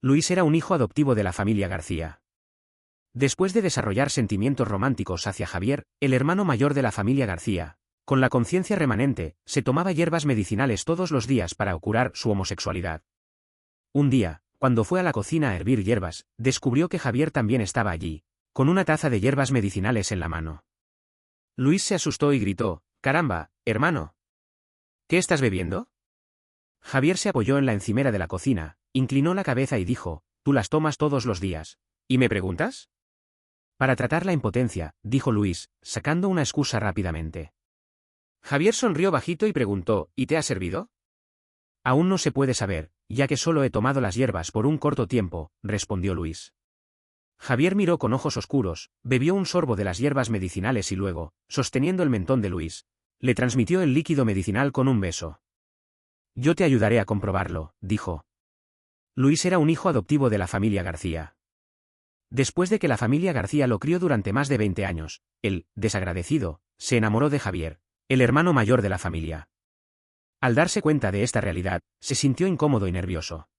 Luis era un hijo adoptivo de la familia García. Después de desarrollar sentimientos románticos hacia Javier, el hermano mayor de la familia García, con la conciencia remanente, se tomaba hierbas medicinales todos los días para curar su homosexualidad. Un día, cuando fue a la cocina a hervir hierbas, descubrió que Javier también estaba allí, con una taza de hierbas medicinales en la mano. Luis se asustó y gritó: «¡Caramba, hermano! ¿Qué estás bebiendo?». Javier se apoyó en la encimera de la cocina, inclinó la cabeza y dijo: «Tú las tomas todos los días. ¿Y me preguntas?». «Para tratar la impotencia», dijo Luis, sacando una excusa rápidamente. Javier sonrió bajito y preguntó: «¿Y te ha servido?». «Aún no se puede saber, ya que solo he tomado las hierbas por un corto tiempo», respondió Luis. Javier miró con ojos oscuros, bebió un sorbo de las hierbas medicinales y luego, sosteniendo el mentón de Luis, le transmitió el líquido medicinal con un beso. «Yo te ayudaré a comprobarlo», dijo. Luis era un hijo adoptivo de la familia García. Después de que la familia García lo crió durante más de 20 años, él, desagradecido, se enamoró de Javier, el hermano mayor de la familia. Al darse cuenta de esta realidad, se sintió incómodo y nervioso.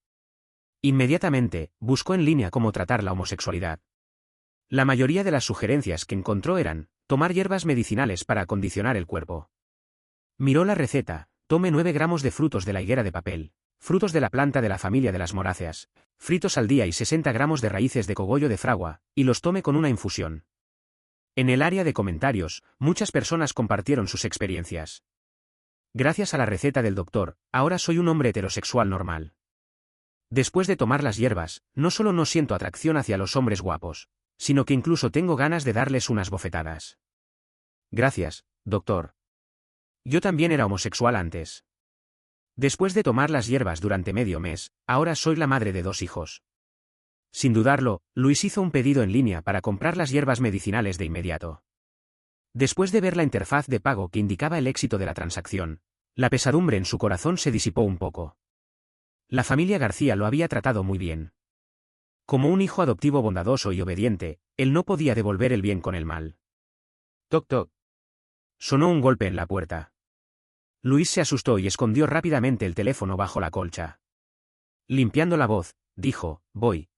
Inmediatamente, buscó en línea cómo tratar la homosexualidad. La mayoría de las sugerencias que encontró eran: tomar hierbas medicinales para acondicionar el cuerpo. Miró la receta: tome 9 gramos de frutos de la higuera de papel, frutos de la planta de la familia de las moráceas, fritos al día y 60 gramos de raíces de cogollo de fragua, y los tome con una infusión. En el área de comentarios, muchas personas compartieron sus experiencias. Gracias a la receta del doctor, ahora soy un hombre heterosexual normal. Después de tomar las hierbas, no solo no siento atracción hacia los hombres guapos, sino que incluso tengo ganas de darles unas bofetadas. Gracias, doctor. Yo también era homosexual antes. Después de tomar las hierbas durante medio mes, ahora soy la madre de 2 hijos. Sin dudarlo, Luis hizo un pedido en línea para comprar las hierbas medicinales de inmediato. Después de ver la interfaz de pago que indicaba el éxito de la transacción, la pesadumbre en su corazón se disipó un poco. La familia García lo había tratado muy bien. Como un hijo adoptivo bondadoso y obediente, él no podía devolver el bien con el mal. Toc toc. Sonó un golpe en la puerta. Luis se asustó y escondió rápidamente el teléfono bajo la colcha. Limpiando la voz, dijo: «Voy».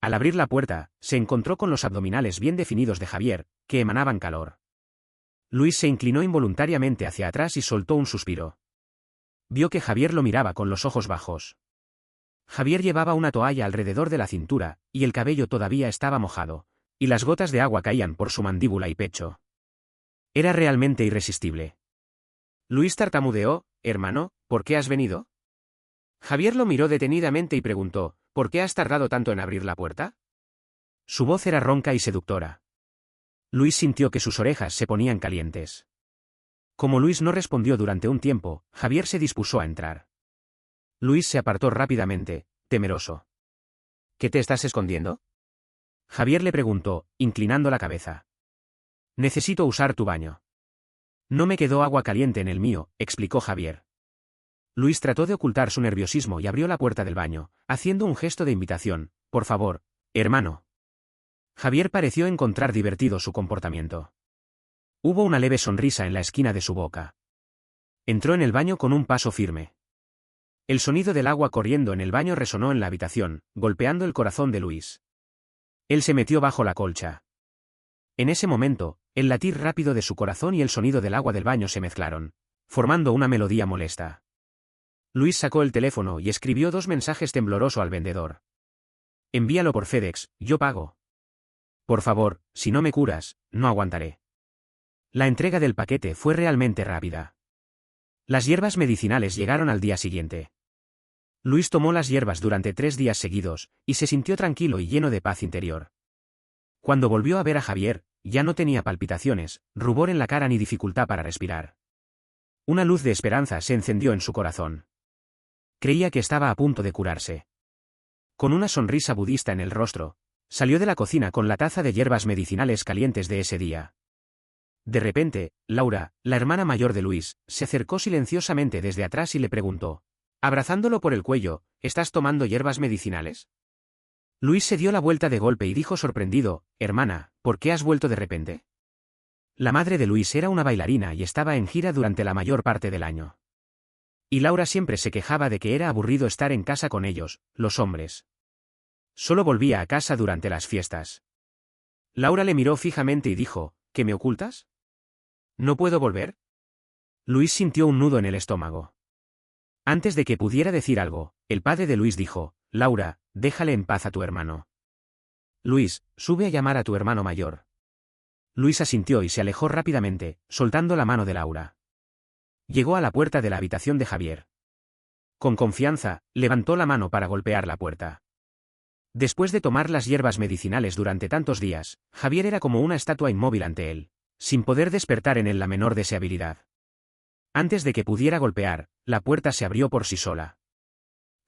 Al abrir la puerta, se encontró con los abdominales bien definidos de Javier, que emanaban calor. Luis se inclinó involuntariamente hacia atrás y soltó un suspiro. Vio que Javier lo miraba con los ojos bajos. Javier llevaba una toalla alrededor de la cintura, y el cabello todavía estaba mojado, y las gotas de agua caían por su mandíbula y pecho. Era realmente irresistible. Luis tartamudeó: «Hermano, ¿por qué has venido?». Javier lo miró detenidamente y preguntó: «¿Por qué has tardado tanto en abrir la puerta?». Su voz era ronca y seductora. Luis sintió que sus orejas se ponían calientes. Como Luis no respondió durante un tiempo, Javier se dispuso a entrar. Luis se apartó rápidamente, temeroso. «¿Qué te estás escondiendo?». Javier le preguntó, inclinando la cabeza. «Necesito usar tu baño». «No me quedó agua caliente en el mío», explicó Javier. Luis trató de ocultar su nerviosismo y abrió la puerta del baño, haciendo un gesto de invitación: «Por favor, hermano». Javier pareció encontrar divertido su comportamiento. Hubo una leve sonrisa en la esquina de su boca. Entró en el baño con un paso firme. El sonido del agua corriendo en el baño resonó en la habitación, golpeando el corazón de Luis. Él se metió bajo la colcha. En ese momento, el latir rápido de su corazón y el sonido del agua del baño se mezclaron, formando una melodía molesta. Luis sacó el teléfono y escribió 2 mensajes tembloroso al vendedor. «Envíalo por FedEx, yo pago». «Por favor, si no me curas, no aguantaré». La entrega del paquete fue realmente rápida. Las hierbas medicinales llegaron al día siguiente. Luis tomó las hierbas durante 3 días seguidos, y se sintió tranquilo y lleno de paz interior. Cuando volvió a ver a Javier, ya no tenía palpitaciones, rubor en la cara ni dificultad para respirar. Una luz de esperanza se encendió en su corazón. Creía que estaba a punto de curarse. Con una sonrisa budista en el rostro, salió de la cocina con la taza de hierbas medicinales calientes de ese día. De repente, Laura, la hermana mayor de Luis, se acercó silenciosamente desde atrás y le preguntó, abrazándolo por el cuello: «¿Estás tomando hierbas medicinales?». Luis se dio la vuelta de golpe y dijo sorprendido: «Hermana, ¿por qué has vuelto de repente?». La madre de Luis era una bailarina y estaba en gira durante la mayor parte del año. Y Laura siempre se quejaba de que era aburrido estar en casa con ellos, los hombres. Solo volvía a casa durante las fiestas. Laura le miró fijamente y dijo, ¿qué me ocultas? ¿No puedo volver? Luis sintió un nudo en el estómago. Antes de que pudiera decir algo, el padre de Luis dijo, Laura, déjale en paz a tu hermano. Luis, sube a llamar a tu hermano mayor. Luis asintió y se alejó rápidamente, soltando la mano de Laura. Llegó a la puerta de la habitación de Javier. Con confianza, levantó la mano para golpear la puerta. Después de tomar las hierbas medicinales durante tantos días, Javier era como una estatua inmóvil ante él, sin poder despertar en él la menor deseabilidad. Antes de que pudiera golpear, la puerta se abrió por sí sola.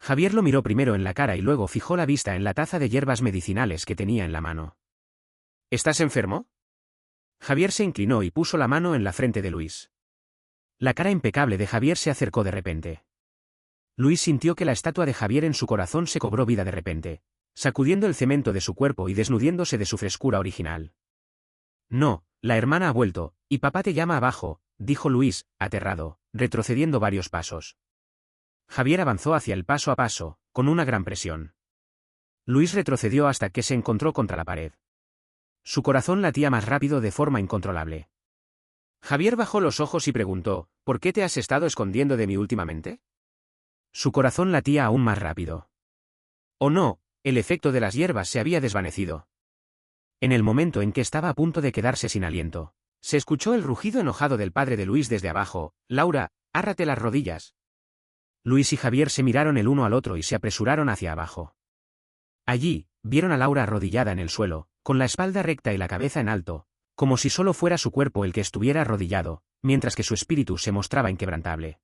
Javier lo miró primero en la cara y luego fijó la vista en la taza de hierbas medicinales que tenía en la mano. ¿Estás enfermo? Javier se inclinó y puso la mano en la frente de Luis. La cara impecable de Javier se acercó de repente. Luis sintió que la estatua de Javier en su corazón se cobró vida de repente, sacudiendo el cemento de su cuerpo y desnudiéndose de su frescura original. No, la hermana ha vuelto, y papá te llama abajo, dijo Luis, aterrado, retrocediendo varios pasos. Javier avanzó hacia el paso a paso, con una gran presión. Luis retrocedió hasta que se encontró contra la pared. Su corazón latía más rápido de forma incontrolable. Javier bajó los ojos y preguntó, ¿por qué te has estado escondiendo de mí últimamente? Su corazón latía aún más rápido. Oh no, el efecto de las hierbas se había desvanecido. En el momento en que estaba a punto de quedarse sin aliento, se escuchó el rugido enojado del padre de Luis desde abajo, Laura, árrate las rodillas. Luis y Javier se miraron el uno al otro y se apresuraron hacia abajo. Allí, vieron a Laura arrodillada en el suelo, con la espalda recta y la cabeza en alto, como si solo fuera su cuerpo el que estuviera arrodillado, mientras que su espíritu se mostraba inquebrantable.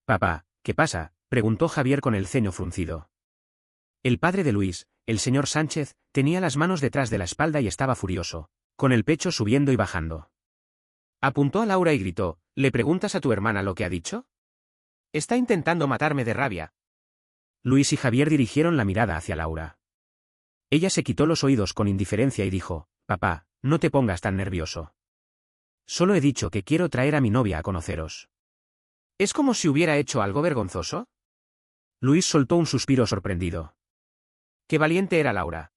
Papá, ¿qué pasa?, preguntó Javier con el ceño fruncido. El padre de Luis, el señor Sánchez, tenía las manos detrás de la espalda y estaba furioso, con el pecho subiendo y bajando. Apuntó a Laura y gritó, ¿le preguntas a tu hermana lo que ha dicho? Está intentando matarme de rabia. Luis y Javier dirigieron la mirada hacia Laura. Ella se quitó los oídos con indiferencia y dijo, papá, no te pongas tan nervioso. Solo he dicho que quiero traer a mi novia a conoceros. ¿Es como si hubiera hecho algo vergonzoso? Luis soltó un suspiro sorprendido. ¡Qué valiente era Laura!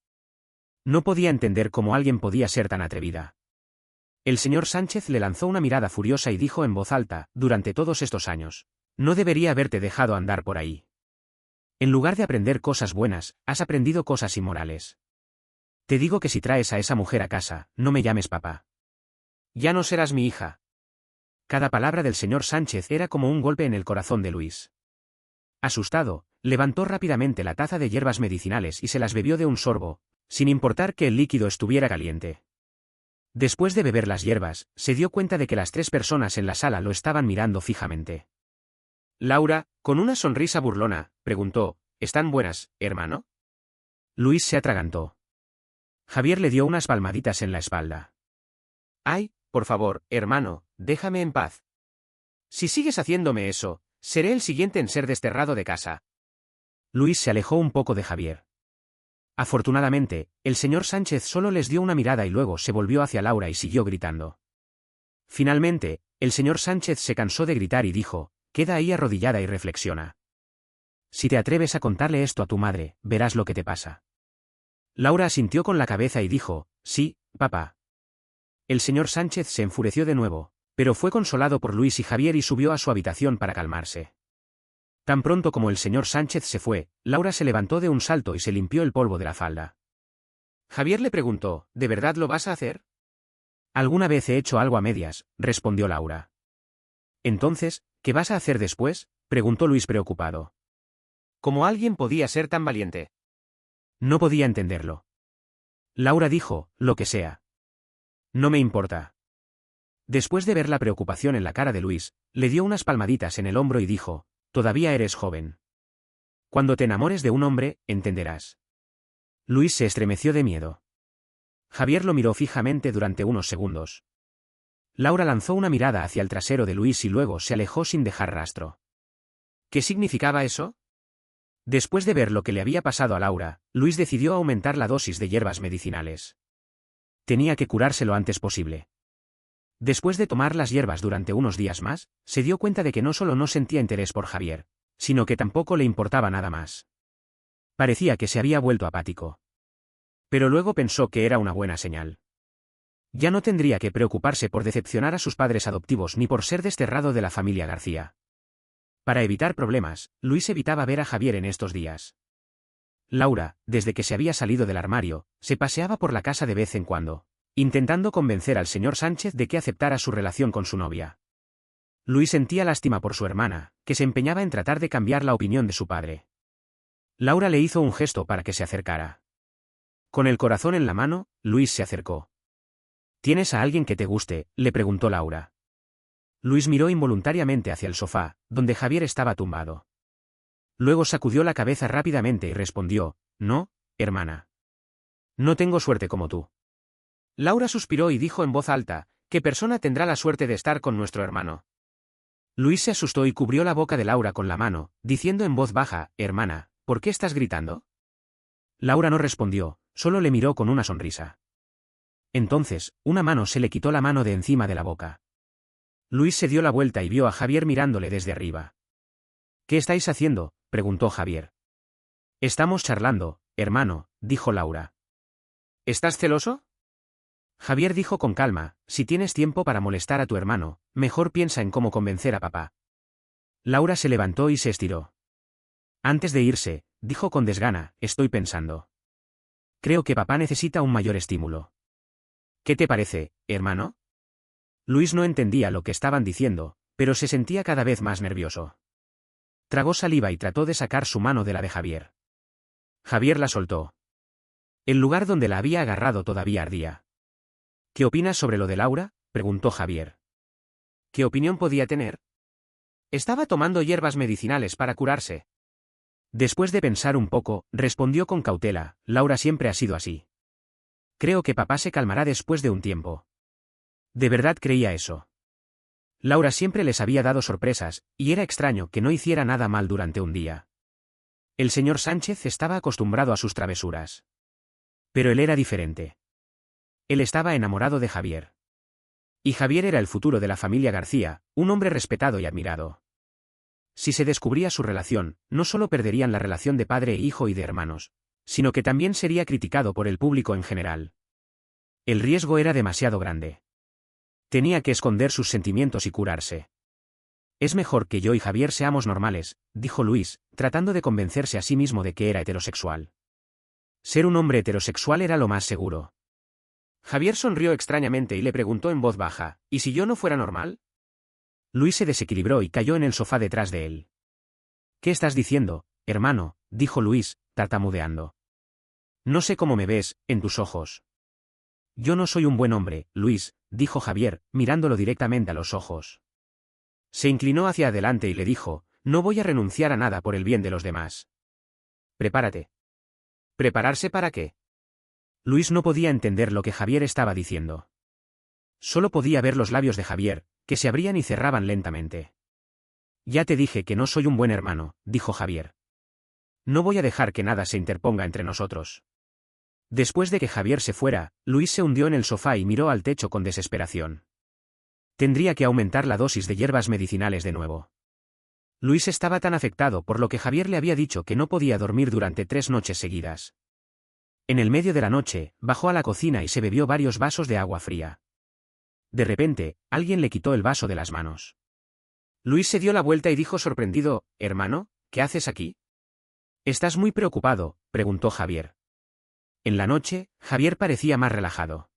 No podía entender cómo alguien podía ser tan atrevida. El señor Sánchez le lanzó una mirada furiosa y dijo en voz alta, durante todos estos años, no debería haberte dejado andar por ahí. En lugar de aprender cosas buenas, has aprendido cosas inmorales. Te digo que si traes a esa mujer a casa, no me llames papá. Ya no serás mi hija. Cada palabra del señor Sánchez era como un golpe en el corazón de Luis. Asustado, levantó rápidamente la taza de hierbas medicinales y se las bebió de un sorbo, sin importar que el líquido estuviera caliente. Después de beber las hierbas, se dio cuenta de que las 3 personas en la sala lo estaban mirando fijamente. Laura, con una sonrisa burlona, preguntó, ¿están buenas, hermano? Luis se atragantó. Javier le dio unas palmaditas en la espalda. Ay, por favor, hermano, déjame en paz. Si sigues haciéndome eso, seré el siguiente en ser desterrado de casa. Luis se alejó un poco de Javier. Afortunadamente, el señor Sánchez solo les dio una mirada y luego se volvió hacia Laura y siguió gritando. Finalmente, el señor Sánchez se cansó de gritar y dijo, queda ahí arrodillada y reflexiona. Si te atreves a contarle esto a tu madre, verás lo que te pasa. Laura asintió con la cabeza y dijo, sí, papá. El señor Sánchez se enfureció de nuevo, pero fue consolado por Luis y Javier y subió a su habitación para calmarse. Tan pronto como el señor Sánchez se fue, Laura se levantó de un salto y se limpió el polvo de la falda. Javier le preguntó, ¿de verdad lo vas a hacer? Alguna vez he hecho algo a medias, respondió Laura. Entonces, ¿qué vas a hacer después?, preguntó Luis preocupado. ¿Cómo alguien podía ser tan valiente? No podía entenderlo. Laura dijo, lo que sea. No me importa. Después de ver la preocupación en la cara de Luis, le dio unas palmaditas en el hombro y dijo, todavía eres joven. Cuando te enamores de un hombre, entenderás. Luis se estremeció de miedo. Javier lo miró fijamente durante unos segundos. Laura lanzó una mirada hacia el trasero de Luis y luego se alejó sin dejar rastro. ¿Qué significaba eso? Después de ver lo que le había pasado a Laura, Luis decidió aumentar la dosis de hierbas medicinales. Tenía que curarse lo antes posible. Después de tomar las hierbas durante unos días más, se dio cuenta de que no solo no sentía interés por Javier, sino que tampoco le importaba nada más. Parecía que se había vuelto apático. Pero luego pensó que era una buena señal. Ya no tendría que preocuparse por decepcionar a sus padres adoptivos ni por ser desterrado de la familia García. Para evitar problemas, Luis evitaba ver a Javier en estos días. Laura, desde que se había salido del armario, se paseaba por la casa de vez en cuando, intentando convencer al señor Sánchez de que aceptara su relación con su novia. Luis sentía lástima por su hermana, que se empeñaba en tratar de cambiar la opinión de su padre. Laura le hizo un gesto para que se acercara. Con el corazón en la mano, Luis se acercó. ¿Tienes a alguien que te guste?, le preguntó Laura. Luis miró involuntariamente hacia el sofá, donde Javier estaba tumbado. Luego sacudió la cabeza rápidamente y respondió, «No, hermana. No tengo suerte como tú». Laura suspiró y dijo en voz alta, «¿Qué persona tendrá la suerte de estar con nuestro hermano?». Luis se asustó y cubrió la boca de Laura con la mano, diciendo en voz baja, «Hermana, ¿por qué estás gritando?». Laura no respondió, solo le miró con una sonrisa. Entonces, una mano se le quitó la mano de encima de la boca. Luis se dio la vuelta y vio a Javier mirándole desde arriba. «¿Qué estáis haciendo?», preguntó Javier. «Estamos charlando, hermano», dijo Laura. «¿Estás celoso?». Javier dijo con calma, «Si tienes tiempo para molestar a tu hermano, mejor piensa en cómo convencer a papá». Laura se levantó y se estiró. Antes de irse, dijo con desgana, «Estoy pensando. Creo que papá necesita un mayor estímulo». «¿Qué te parece, hermano?». Luis no entendía lo que estaban diciendo, pero se sentía cada vez más nervioso. Tragó saliva y trató de sacar su mano de la de Javier. Javier la soltó. El lugar donde la había agarrado todavía ardía. «¿Qué opinas sobre lo de Laura?», preguntó Javier. ¿Qué opinión podía tener? Estaba tomando hierbas medicinales para curarse. Después de pensar un poco, respondió con cautela, «Laura siempre ha sido así. Creo que papá se calmará después de un tiempo». ¿De verdad creía eso? Laura siempre les había dado sorpresas, y era extraño que no hiciera nada mal durante un día. El señor Sánchez estaba acostumbrado a sus travesuras. Pero él era diferente. Él estaba enamorado de Javier. Y Javier era el futuro de la familia García, un hombre respetado y admirado. Si se descubría su relación, no solo perderían la relación de padre e hijo y de hermanos, sino que también sería criticado por el público en general. El riesgo era demasiado grande. Tenía que esconder sus sentimientos y curarse. «Es mejor que yo y Javier seamos normales», dijo Luis, tratando de convencerse a sí mismo de que era heterosexual. Ser un hombre heterosexual era lo más seguro. Javier sonrió extrañamente y le preguntó en voz baja, «¿Y si yo no fuera normal?». Luis se desequilibró y cayó en el sofá detrás de él. «¿Qué estás diciendo, hermano?», dijo Luis, tartamudeando. «No sé cómo me ves, en tus ojos». «Yo no soy un buen hombre, Luis», dijo Javier, mirándolo directamente a los ojos. Se inclinó hacia adelante y le dijo, «No voy a renunciar a nada por el bien de los demás. Prepárate». ¿Prepararse para qué? Luis no podía entender lo que Javier estaba diciendo. Solo podía ver los labios de Javier, que se abrían y cerraban lentamente. «Ya te dije que no soy un buen hermano», dijo Javier. «No voy a dejar que nada se interponga entre nosotros». Después de que Javier se fuera, Luis se hundió en el sofá y miró al techo con desesperación. Tendría que aumentar la dosis de hierbas medicinales de nuevo. Luis estaba tan afectado por lo que Javier le había dicho que no podía dormir durante 3 noches seguidas. En el medio de la noche, bajó a la cocina y se bebió varios vasos de agua fría. De repente, alguien le quitó el vaso de las manos. Luis se dio la vuelta y dijo sorprendido, «Hermano, ¿qué haces aquí?». «¿Estás muy preocupado?», preguntó Javier. En la noche, Javier parecía más relajado.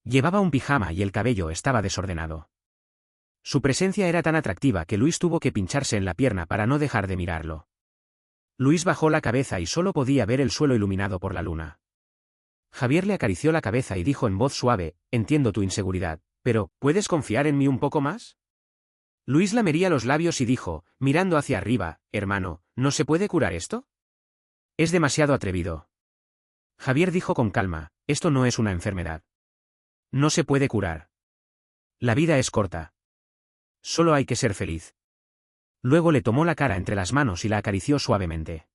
Llevaba un pijama y el cabello estaba desordenado. Su presencia era tan atractiva que Luis tuvo que pincharse en la pierna para no dejar de mirarlo. Luis bajó la cabeza y solo podía ver el suelo iluminado por la luna. Javier le acarició la cabeza y dijo en voz suave, «Entiendo tu inseguridad, pero, ¿puedes confiar en mí un poco más?». Luis lamería los labios y dijo, mirando hacia arriba, «Hermano, ¿no se puede curar esto?». «Es demasiado atrevido». Javier dijo con calma, «Esto no es una enfermedad. No se puede curar. La vida es corta. Solo hay que ser feliz». Luego le tomó la cara entre las manos y la acarició suavemente.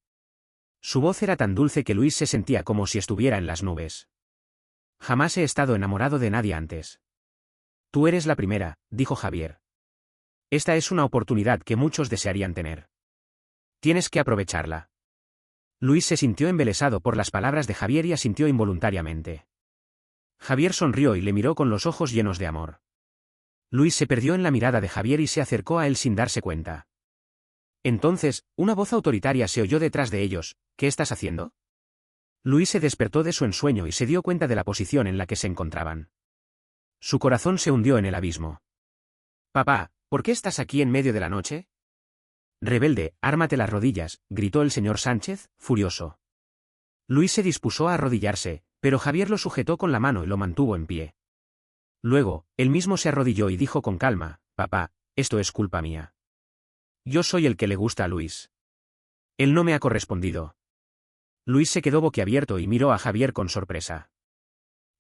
Su voz era tan dulce que Luis se sentía como si estuviera en las nubes. «Jamás he estado enamorado de nadie antes». «Tú eres la primera», dijo Javier. «Esta es una oportunidad que muchos desearían tener. Tienes que aprovecharla». Luis se sintió embelesado por las palabras de Javier y asintió involuntariamente. Javier sonrió y le miró con los ojos llenos de amor. Luis se perdió en la mirada de Javier y se acercó a él sin darse cuenta. Entonces, una voz autoritaria se oyó detrás de ellos. ¿Qué estás haciendo? Luis se despertó de su ensueño y se dio cuenta de la posición en la que se encontraban. Su corazón se hundió en el abismo. Papá, ¿por qué estás aquí en medio de la noche? Rebelde, ármate las rodillas, gritó el señor Sánchez, furioso. Luis se dispuso a arrodillarse, pero Javier lo sujetó con la mano y lo mantuvo en pie. Luego, él mismo se arrodilló y dijo con calma, papá, esto es culpa mía. Yo soy el que le gusta a Luis. Él no me ha correspondido. Luis se quedó boquiabierto y miró a Javier con sorpresa.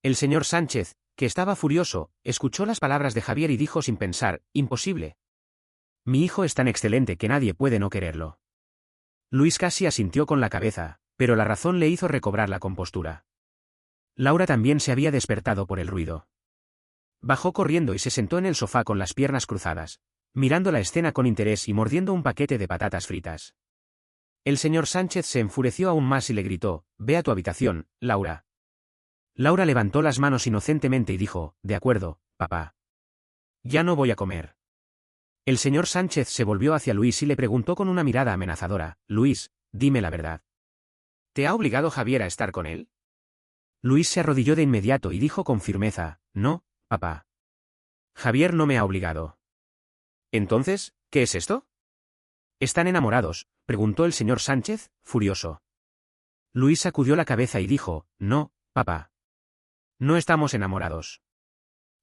El señor Sánchez, que estaba furioso, escuchó las palabras de Javier y dijo sin pensar, imposible. Mi hijo es tan excelente que nadie puede no quererlo. Luis casi asintió con la cabeza, pero la razón le hizo recobrar la compostura. Laura también se había despertado por el ruido. Bajó corriendo y se sentó en el sofá con las piernas cruzadas, mirando la escena con interés y mordiendo un paquete de patatas fritas. El señor Sánchez se enfureció aún más y le gritó, «Ve a tu habitación, Laura». Laura levantó las manos inocentemente y dijo, «De acuerdo, papá. Ya no voy a comer». El señor Sánchez se volvió hacia Luis y le preguntó con una mirada amenazadora, «Luis, dime la verdad. ¿Te ha obligado Javier a estar con él?» Luis se arrodilló de inmediato y dijo con firmeza, «No, papá. Javier no me ha obligado». «Entonces, ¿qué es esto?» «¿Están enamorados?», preguntó el señor Sánchez, furioso. Luis sacudió la cabeza y dijo, «No, papá. No estamos enamorados».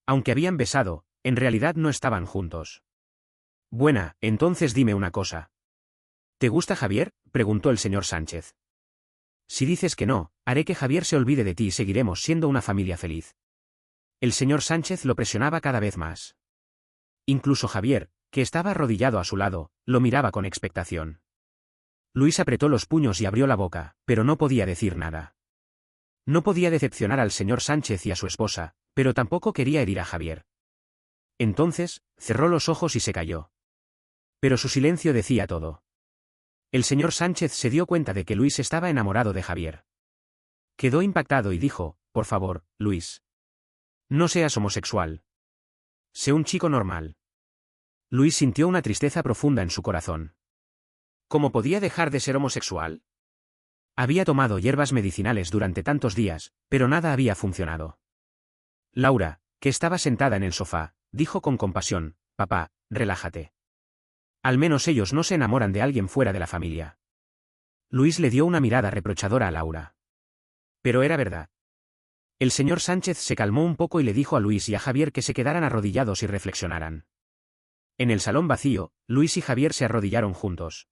Aunque habían besado, en realidad no estaban juntos. «Buena, entonces dime una cosa. ¿Te gusta Javier?», preguntó el señor Sánchez. «Si dices que no, haré que Javier se olvide de ti y seguiremos siendo una familia feliz». El señor Sánchez lo presionaba cada vez más. Incluso Javier, que estaba arrodillado a su lado, lo miraba con expectación. Luis apretó los puños y abrió la boca, pero no podía decir nada. No podía decepcionar al señor Sánchez y a su esposa, pero tampoco quería herir a Javier. Entonces, cerró los ojos y se calló. Pero su silencio decía todo. El señor Sánchez se dio cuenta de que Luis estaba enamorado de Javier. Quedó impactado y dijo, «Por favor, Luis. No seas homosexual. Sé un chico normal». Luis sintió una tristeza profunda en su corazón. ¿Cómo podía dejar de ser homosexual? Había tomado hierbas medicinales durante tantos días, pero nada había funcionado. Laura, que estaba sentada en el sofá, dijo con compasión, «Papá, relájate. Al menos ellos no se enamoran de alguien fuera de la familia». Luis le dio una mirada reprochadora a Laura. Pero era verdad. El señor Sánchez se calmó un poco y le dijo a Luis y a Javier que se quedaran arrodillados y reflexionaran. En el salón vacío, Luis y Javier se arrodillaron juntos.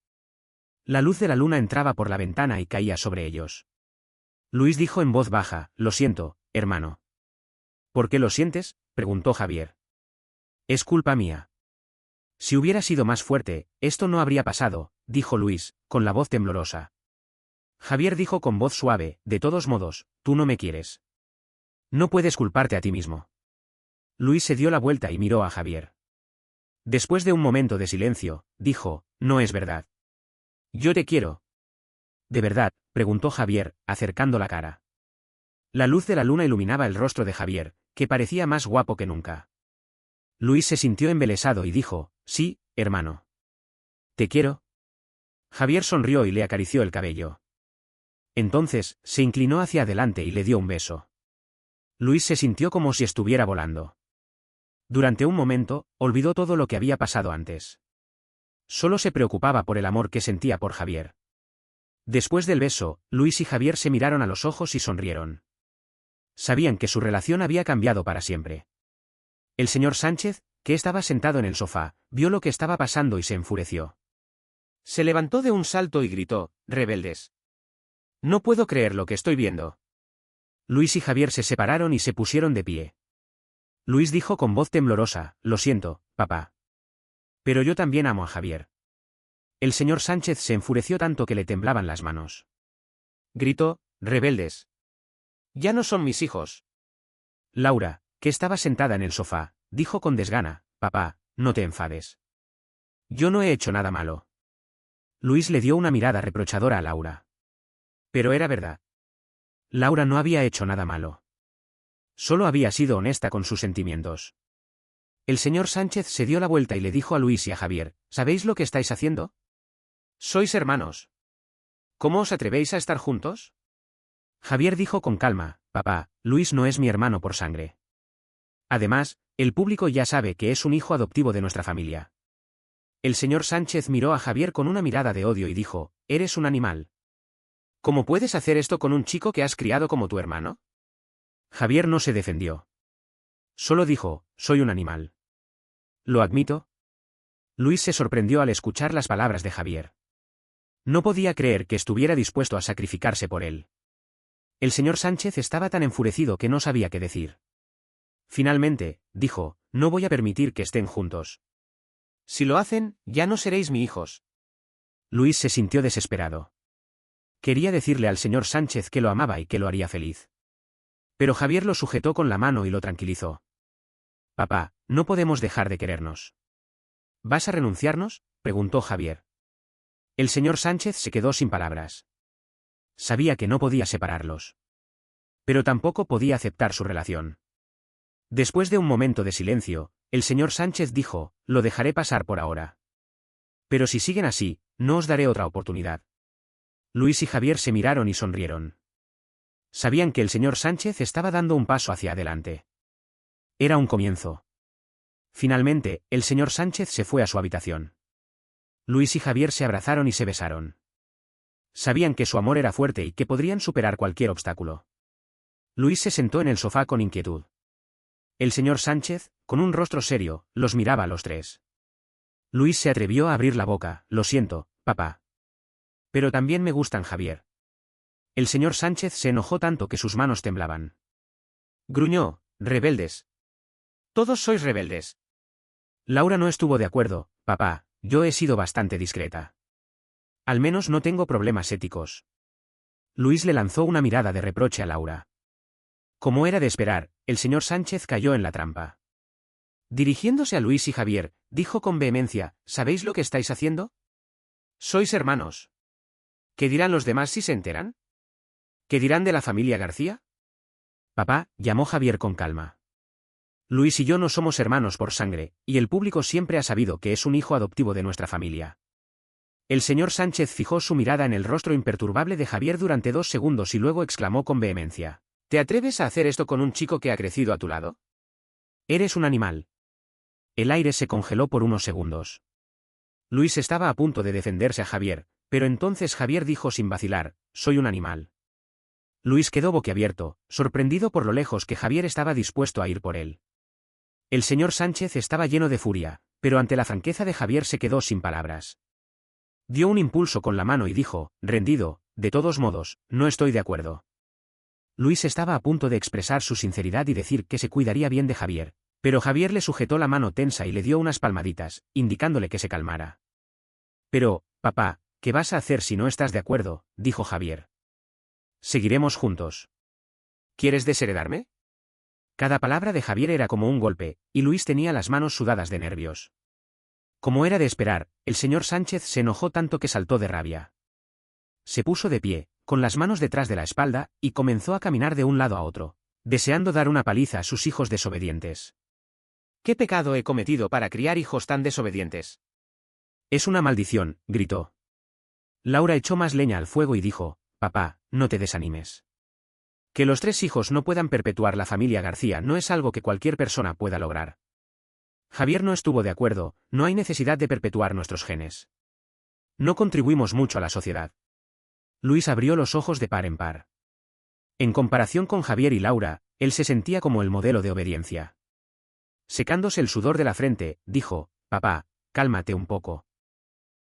La luz de la luna entraba por la ventana y caía sobre ellos. Luis dijo en voz baja, «Lo siento, hermano». «¿Por qué lo sientes?», preguntó Javier. «Es culpa mía». «Si hubiera sido más fuerte, esto no habría pasado», dijo Luis, con la voz temblorosa. Javier dijo con voz suave, «De todos modos, tú no me quieres. No puedes culparte a ti mismo». Luis se dio la vuelta y miró a Javier. Después de un momento de silencio, dijo, «No es verdad. Yo te quiero». «¿De verdad?», preguntó Javier, acercando la cara. La luz de la luna iluminaba el rostro de Javier, que parecía más guapo que nunca. Luis se sintió embelesado y dijo, «Sí, hermano. ¿Te quiero?». Javier sonrió y le acarició el cabello. Entonces, se inclinó hacia adelante y le dio un beso. Luis se sintió como si estuviera volando. Durante un momento, olvidó todo lo que había pasado antes. Solo se preocupaba por el amor que sentía por Javier. Después del beso, Luis y Javier se miraron a los ojos y sonrieron. Sabían que su relación había cambiado para siempre. El señor Sánchez, que estaba sentado en el sofá, vio lo que estaba pasando y se enfureció. Se levantó de un salto y gritó, «Rebeldes. No puedo creer lo que estoy viendo». Luis y Javier se separaron y se pusieron de pie. Luis dijo con voz temblorosa, «Lo siento, papá. Pero yo también amo a Javier». El señor Sánchez se enfureció tanto que le temblaban las manos. Gritó, «Rebeldes. Ya no son mis hijos». Laura, que estaba sentada en el sofá, dijo con desgana, «Papá, no te enfades. Yo no he hecho nada malo». Luis le dio una mirada reprochadora a Laura. Pero era verdad. Laura no había hecho nada malo. Solo había sido honesta con sus sentimientos. El señor Sánchez se dio la vuelta y le dijo a Luis y a Javier, ¿sabéis lo que estáis haciendo? Sois hermanos. ¿Cómo os atrevéis a estar juntos? Javier dijo con calma, papá, Luis no es mi hermano por sangre. Además, el público ya sabe que es un hijo adoptivo de nuestra familia. El señor Sánchez miró a Javier con una mirada de odio y dijo, eres un animal. ¿Cómo puedes hacer esto con un chico que has criado como tu hermano? Javier no se defendió. Solo dijo, soy un animal. ¿Lo admito? Luis se sorprendió al escuchar las palabras de Javier. No podía creer que estuviera dispuesto a sacrificarse por él. El señor Sánchez estaba tan enfurecido que no sabía qué decir. Finalmente, dijo, no voy a permitir que estén juntos. Si lo hacen, ya no seréis mis hijos. Luis se sintió desesperado. Quería decirle al señor Sánchez que lo amaba y que lo haría feliz. Pero Javier lo sujetó con la mano y lo tranquilizó. Papá, no podemos dejar de querernos. ¿Vas a renunciarnos? Preguntó Javier. El señor Sánchez se quedó sin palabras. Sabía que no podía separarlos. Pero tampoco podía aceptar su relación. Después de un momento de silencio, el señor Sánchez dijo, lo dejaré pasar por ahora. Pero si siguen así, no os daré otra oportunidad. Luis y Javier se miraron y sonrieron. Sabían que el señor Sánchez estaba dando un paso hacia adelante. Era un comienzo. Finalmente, el señor Sánchez se fue a su habitación. Luis y Javier se abrazaron y se besaron. Sabían que su amor era fuerte y que podrían superar cualquier obstáculo. Luis se sentó en el sofá con inquietud. El señor Sánchez, con un rostro serio, los miraba a los tres. Luis se atrevió a abrir la boca, lo siento, papá. Pero también me gustan Javier. El señor Sánchez se enojó tanto que sus manos temblaban. Gruñó, rebeldes. Todos sois rebeldes. Laura no estuvo de acuerdo, papá, yo he sido bastante discreta. Al menos no tengo problemas éticos. Luis le lanzó una mirada de reproche a Laura. Como era de esperar, el señor Sánchez cayó en la trampa. Dirigiéndose a Luis y Javier, dijo con vehemencia, ¿sabéis lo que estáis haciendo? Sois hermanos. ¿Qué dirán los demás si se enteran? ¿Qué dirán de la familia García? Papá, llamó Javier con calma. Luis y yo no somos hermanos por sangre, y el público siempre ha sabido que es un hijo adoptivo de nuestra familia. El señor Sánchez fijó su mirada en el rostro imperturbable de Javier durante 2 segundos y luego exclamó con vehemencia. ¿Te atreves a hacer esto con un chico que ha crecido a tu lado? Eres un animal. El aire se congeló por unos segundos. Luis estaba a punto de defenderse a Javier, pero entonces Javier dijo sin vacilar, soy un animal. Luis quedó boquiabierto, sorprendido por lo lejos que Javier estaba dispuesto a ir por él. El señor Sánchez estaba lleno de furia, pero ante la franqueza de Javier se quedó sin palabras. Dio un impulso con la mano y dijo, rendido, de todos modos, no estoy de acuerdo. Luis estaba a punto de expresar su sinceridad y decir que se cuidaría bien de Javier, pero Javier le sujetó la mano tensa y le dio unas palmaditas, indicándole que se calmara. Pero, papá, ¿qué vas a hacer si no estás de acuerdo? Dijo Javier. Seguiremos juntos. ¿Quieres desheredarme? Cada palabra de Javier era como un golpe, y Luis tenía las manos sudadas de nervios. Como era de esperar, el señor Sánchez se enojó tanto que saltó de rabia. Se puso de pie, con las manos detrás de la espalda, y comenzó a caminar de un lado a otro, deseando dar una paliza a sus hijos desobedientes. ¿Qué pecado he cometido para criar hijos tan desobedientes? Es una maldición, gritó. Laura echó más leña al fuego y dijo, papá, no te desanimes. Que los 3 hijos no puedan perpetuar la familia García no es algo que cualquier persona pueda lograr. Javier no estuvo de acuerdo, no hay necesidad de perpetuar nuestros genes. No contribuimos mucho a la sociedad. Luis abrió los ojos de par en par. En comparación con Javier y Laura, él se sentía como el modelo de obediencia. Secándose el sudor de la frente, dijo, papá, cálmate un poco.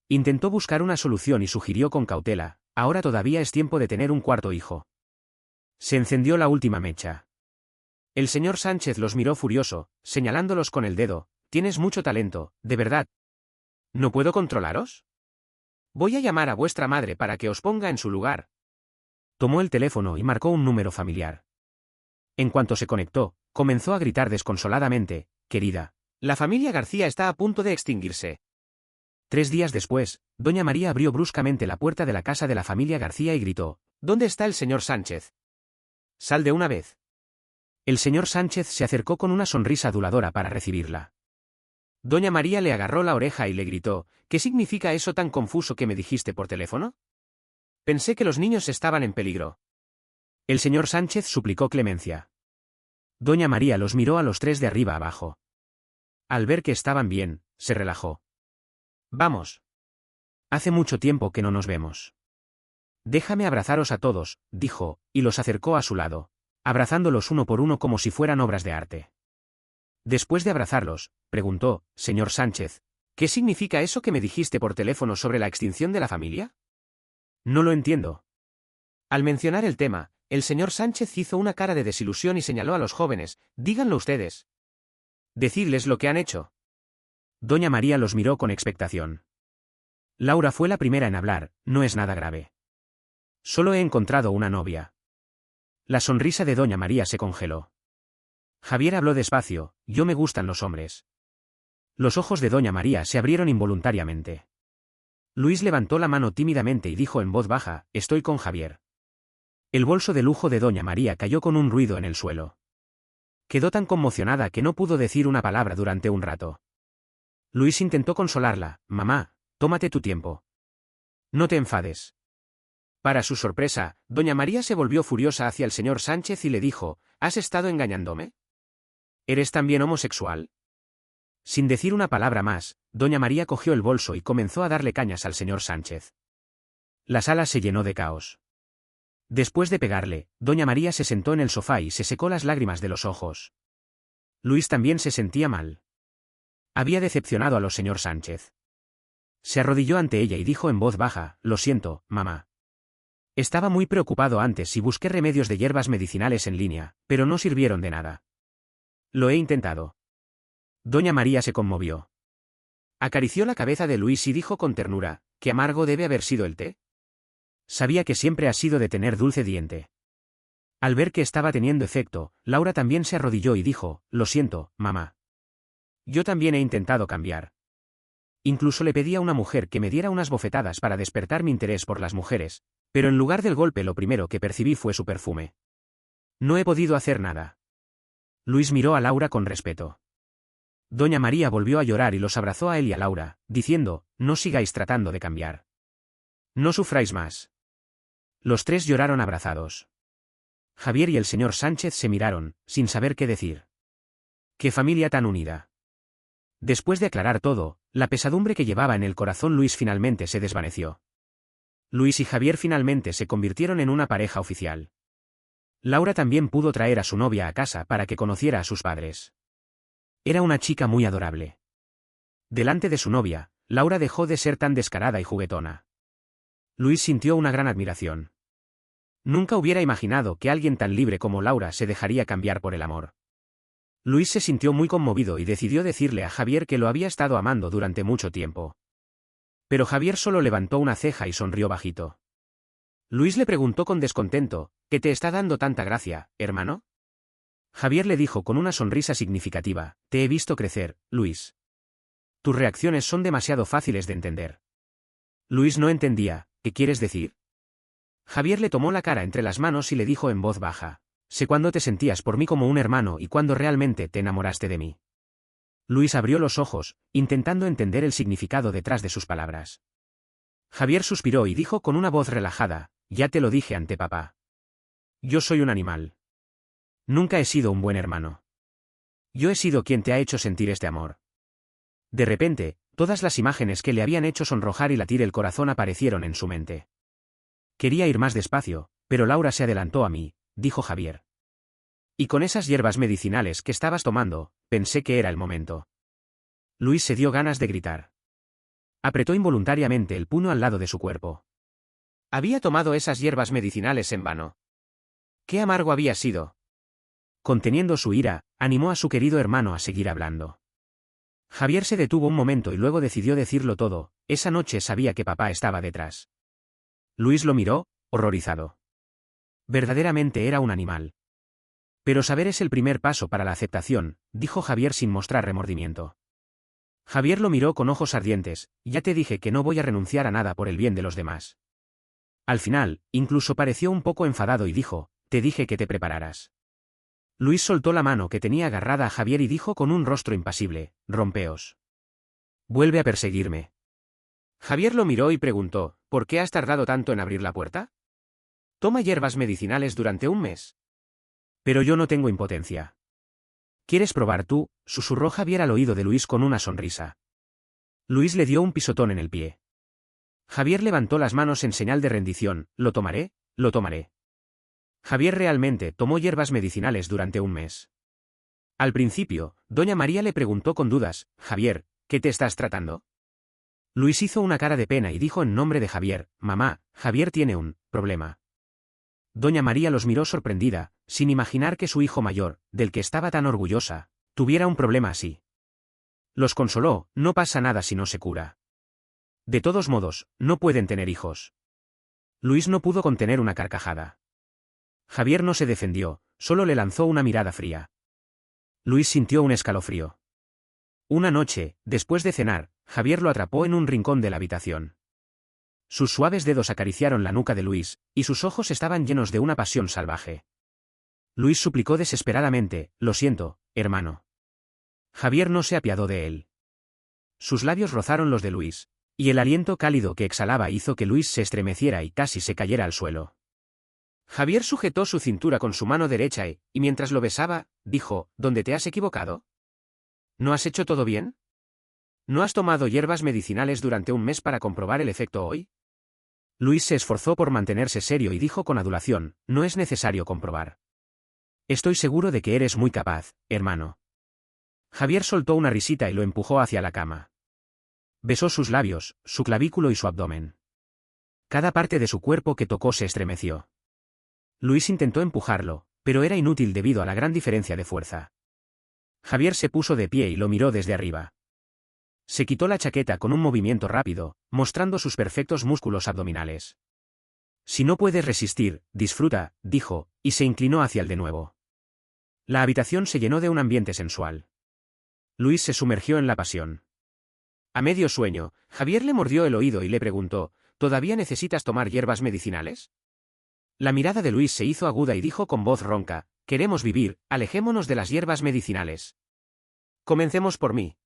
Intentó buscar una solución y sugirió con cautela, ahora todavía es tiempo de tener un 4.º hijo. Se encendió la última mecha. El señor Sánchez los miró furioso, señalándolos con el dedo, tienes mucho talento, de verdad. ¿No puedo controlaros? Voy a llamar a vuestra madre para que os ponga en su lugar. Tomó el teléfono y marcó un número familiar. En cuanto se conectó, comenzó a gritar desconsoladamente, querida, la familia García está a punto de extinguirse. 3 días después, doña María abrió bruscamente la puerta de la casa de la familia García y gritó: «¿Dónde está el señor Sánchez? ¡Sal de una vez!». El señor Sánchez se acercó con una sonrisa aduladora para recibirla. Doña María le agarró la oreja y le gritó: «¿Qué significa eso tan confuso que me dijiste por teléfono? Pensé que los niños estaban en peligro». El señor Sánchez suplicó clemencia. Doña María los miró a los tres de arriba abajo. Al ver que estaban bien, se relajó. «Vamos. Hace mucho tiempo que no nos vemos. Déjame abrazaros a todos», dijo, y los acercó a su lado, abrazándolos uno por uno como si fueran obras de arte. Después de abrazarlos, preguntó: «Señor Sánchez, ¿qué significa eso que me dijiste por teléfono sobre la extinción de la familia? No lo entiendo». Al mencionar el tema, el señor Sánchez hizo una cara de desilusión y señaló a los jóvenes: «Díganlo ustedes. Decidles lo que han hecho». Doña María los miró con expectación. Laura fue la primera en hablar: «No es nada grave. Solo he encontrado una novia». La sonrisa de doña María se congeló. Javier habló despacio: «Yo me gustan los hombres». Los ojos de doña María se abrieron involuntariamente. Luis levantó la mano tímidamente y dijo en voz baja: «Estoy con Javier». El bolso de lujo de doña María cayó con un ruido en el suelo. Quedó tan conmocionada que no pudo decir una palabra durante un rato. Luis intentó consolarla: «Mamá, tómate tu tiempo. No te enfades». Para su sorpresa, doña María se volvió furiosa hacia el señor Sánchez y le dijo: «¿Has estado engañándome? ¿Eres también homosexual?». Sin decir una palabra más, doña María cogió el bolso y comenzó a darle cañas al señor Sánchez. La sala se llenó de caos. Después de pegarle, doña María se sentó en el sofá y se secó las lágrimas de los ojos. Luis también se sentía mal. Había decepcionado a los señor Sánchez. Se arrodilló ante ella y dijo en voz baja: «Lo siento, mamá. Estaba muy preocupado antes y busqué remedios de hierbas medicinales en línea, pero no sirvieron de nada. Lo he intentado». Doña María se conmovió. Acarició la cabeza de Luis y dijo con ternura: «¿Qué amargo debe haber sido el té?». Sabía que siempre ha sido de tener dulce diente. Al ver que estaba teniendo efecto, Laura también se arrodilló y dijo: «Lo siento, mamá. Yo también he intentado cambiar. Incluso le pedí a una mujer que me diera unas bofetadas para despertar mi interés por las mujeres, pero en lugar del golpe lo primero que percibí fue su perfume. No he podido hacer nada». Luis miró a Laura con respeto. Doña María volvió a llorar y los abrazó a él y a Laura, diciendo: «No sigáis tratando de cambiar. No sufráis más». Los tres lloraron abrazados. Javier y el señor Sánchez se miraron, sin saber qué decir. ¡Qué familia tan unida! Después de aclarar todo, la pesadumbre que llevaba en el corazón Luis finalmente se desvaneció. Luis y Javier finalmente se convirtieron en una pareja oficial. Laura también pudo traer a su novia a casa para que conociera a sus padres. Era una chica muy adorable. Delante de su novia, Laura dejó de ser tan descarada y juguetona. Luis sintió una gran admiración. Nunca hubiera imaginado que alguien tan libre como Laura se dejaría cambiar por el amor. Luis se sintió muy conmovido y decidió decirle a Javier que lo había estado amando durante mucho tiempo. Pero Javier solo levantó una ceja y sonrió bajito. Luis le preguntó con descontento: «¿Qué te está dando tanta gracia, hermano?». Javier le dijo con una sonrisa significativa: «Te he visto crecer, Luis. Tus reacciones son demasiado fáciles de entender». Luis no entendía: «¿Qué quieres decir?». Javier le tomó la cara entre las manos y le dijo en voz baja: «Sé cuándo te sentías por mí como un hermano y cuándo realmente te enamoraste de mí». Luis abrió los ojos, intentando entender el significado detrás de sus palabras. Javier suspiró y dijo con una voz relajada: «Ya te lo dije ante papá. Yo soy un animal. Nunca he sido un buen hermano. Yo he sido quien te ha hecho sentir este amor». De repente, todas las imágenes que le habían hecho sonrojar y latir el corazón aparecieron en su mente. «Quería ir más despacio, pero Laura se adelantó a mí», dijo Javier. «Y con esas hierbas medicinales que estabas tomando, pensé que era el momento». Luis se dio ganas de gritar. Apretó involuntariamente el puño al lado de su cuerpo. Había tomado esas hierbas medicinales en vano. ¡Qué amargo había sido! Conteniendo su ira, animó a su querido hermano a seguir hablando. Javier se detuvo un momento y luego decidió decirlo todo: «Esa noche sabía que papá estaba detrás». Luis lo miró, horrorizado. Verdaderamente era un animal. «Pero saber es el primer paso para la aceptación», dijo Javier sin mostrar remordimiento. Javier lo miró con ojos ardientes. Ya te dije que no voy a renunciar a nada por el bien de los demás. Al final, incluso pareció un poco enfadado y dijo, te dije que te prepararas. Luis soltó la mano que tenía agarrada a Javier y dijo con un rostro impasible, rompeos. Vuelve a perseguirme. Javier lo miró y preguntó, ¿por qué has tardado tanto en abrir la puerta? Toma hierbas medicinales durante un mes. Pero yo no tengo impotencia. ¿Quieres probar tú? Susurró Javier al oído de Luis con una sonrisa. Luis le dio un pisotón en el pie. Javier levantó las manos en señal de rendición, lo tomaré, lo tomaré. Javier realmente tomó hierbas medicinales durante un mes. Al principio, doña María le preguntó con dudas, Javier, ¿qué te estás tratando? Luis hizo una cara de pena y dijo en nombre de Javier, mamá, Javier tiene un problema. Doña María los miró sorprendida, sin imaginar que su hijo mayor, del que estaba tan orgullosa, tuviera un problema así. Los consoló, no pasa nada si no se cura. De todos modos, no pueden tener hijos. Luis no pudo contener una carcajada. Javier no se defendió, solo le lanzó una mirada fría. Luis sintió un escalofrío. Una noche, después de cenar, Javier lo atrapó en un rincón de la habitación. Sus suaves dedos acariciaron la nuca de Luis, y sus ojos estaban llenos de una pasión salvaje. Luis suplicó desesperadamente, lo siento, hermano. Javier no se apiadó de él. Sus labios rozaron los de Luis, y el aliento cálido que exhalaba hizo que Luis se estremeciera y casi se cayera al suelo. Javier sujetó su cintura con su mano derecha y mientras lo besaba, dijo, ¿dónde te has equivocado? ¿No has hecho todo bien? ¿No has tomado hierbas medicinales durante un mes para comprobar el efecto hoy? Luis se esforzó por mantenerse serio y dijo con adulación, no es necesario comprobar. Estoy seguro de que eres muy capaz, hermano. Javier soltó una risita y lo empujó hacia la cama. Besó sus labios, su clavículo y su abdomen. Cada parte de su cuerpo que tocó se estremeció. Luis intentó empujarlo, pero era inútil debido a la gran diferencia de fuerza. Javier se puso de pie y lo miró desde arriba. Se quitó la chaqueta con un movimiento rápido, mostrando sus perfectos músculos abdominales. Si no puedes resistir, disfruta, dijo, y se inclinó hacia él de nuevo. La habitación se llenó de un ambiente sensual. Luis se sumergió en la pasión. A medio sueño, Javier le mordió el oído y le preguntó, ¿todavía necesitas tomar hierbas medicinales? La mirada de Luis se hizo aguda y dijo con voz ronca, queremos vivir, alejémonos de las hierbas medicinales. Comencemos por mí.